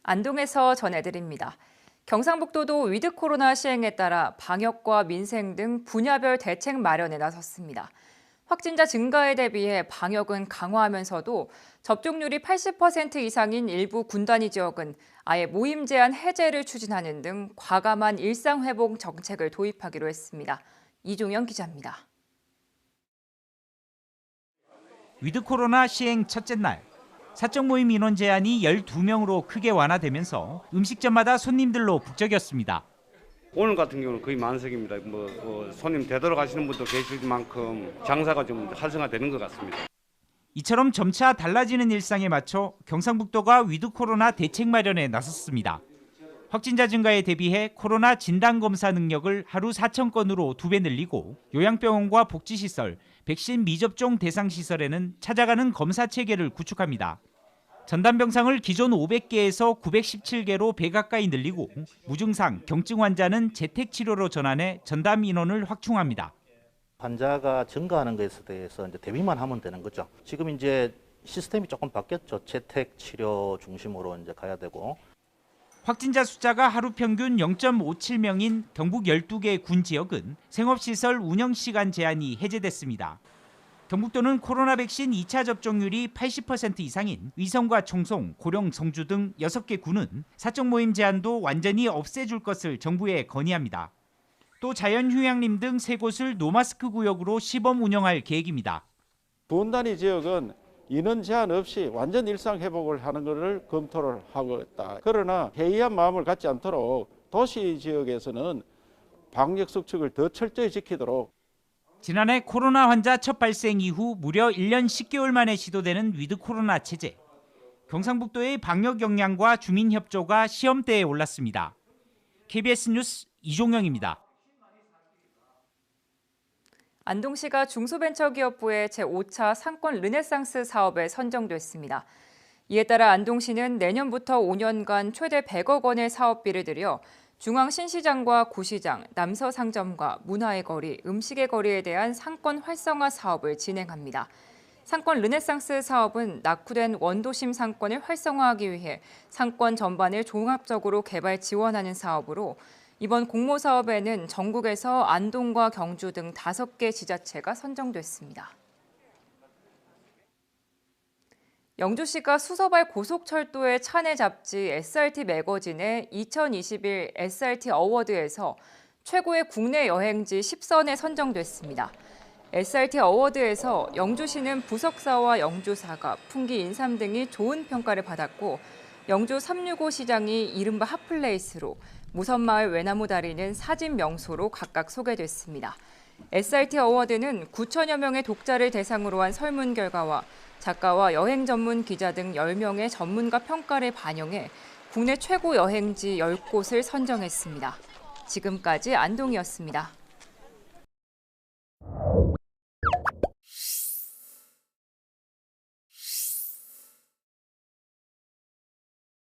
안동에서 전해드립니다. 경상북도도 위드 코로나 시행에 따라 방역과 민생 등 분야별 대책 마련에 나섰습니다. 확진자 증가에 대비해 방역은 강화하면서도 접종률이 80% 이상인 일부 군단위 지역은 아예 모임 제한 해제를 추진하는 등 과감한 일상회복 정책을 도입하기로 했습니다. 이종영 기자입니다. 위드 코로나 시행 첫째 날, 사적 모임 인원 제한이 12명으로 크게 완화되면서 음식점마다 손님들로 북적였습니다. 오늘 같은 경우는 거의 만석입니다. 손님 되돌아가시는 분도 계실 만큼 장사가 좀 활성화되는 것 같습니다. 이처럼 점차 달라지는 일상에 맞춰 경상북도가 위드 코로나 대책 마련에 나섰습니다. 확진자 증가에 대비해 코로나 진단검사 능력을 하루 4,000건으로 2배 늘리고 요양병원과 복지시설, 백신 미접종 대상 시설에는 찾아가는 검사 체계를 구축합니다. 전담병상을 기존 500개에서 917개로 배 가까이 늘리고 무증상, 경증 환자는 재택치료로 전환해 전담 인원을 확충합니다. 환자가 증가하는 것에 대해서 이제 대비만 하면 되는 거죠. 지금 이제 시스템이 조금 바뀌었죠. 재택치료 중심으로 이제 가야 되고. 확진자 숫자가 하루 평균 0.57명인 경북 12개 군 지역은 생업시설 운영시간 제한이 해제됐습니다. 경북도는 코로나 백신 2차 접종률이 80% 이상인 위성과 청송, 고령, 성주 등 6개 군은 사적 모임 제한도 완전히 없애줄 것을 정부에 건의합니다. 또 자연휴양림 등 3곳을 노마스크 구역으로 시범 운영할 계획입니다. 군단위 지역은 인원 제한 없이 완전 일상 회복을 하는 것을 검토를 하고 있다. 그러나 해이한 마음을 갖지 않도록 도시 지역에서는 방역 수칙을 더 철저히 지키도록. 지난해 코로나 환자 첫 발생 이후 무려 1년 10개월 만에 시도되는 위드 코로나 체제. 경상북도의 방역 역량과 주민 협조가 시험대에 올랐습니다. KBS 뉴스 이종영입니다. 안동시가 중소벤처기업부의 제5차 상권 르네상스 사업에 선정됐습니다. 이에 따라 안동시는 내년부터 5년간 최대 100억 원의 사업비를 들여 중앙 신시장과 구시장, 남서상점과 문화의 거리, 음식의 거리에 대한 상권 활성화 사업을 진행합니다. 상권 르네상스 사업은 낙후된 원도심 상권을 활성화하기 위해 상권 전반을 종합적으로 개발 지원하는 사업으로 이번 공모사업에는 전국에서 안동과 경주 등 5개 지자체가 선정됐습니다. 영주시가 수서발 고속철도의 차내 잡지 SRT 매거진의 2021 SRT 어워드에서 최고의 국내 여행지 10선에 선정됐습니다. SRT 어워드에서 영주시는 부석사와 영주사가, 풍기 인삼 등이 좋은 평가를 받았고 영주 365 시장이 이른바 핫플레이스로 무선마을 외나무 다리는 사진 명소로 각각 소개됐습니다. SRT 어워드는 9천여 명의 독자를 대상으로 한 설문 결과와 작가와 여행 전문 기자 등 10명의 전문가 평가를 반영해 국내 최고 여행지 10곳을 선정했습니다. 지금까지 안동이었습니다.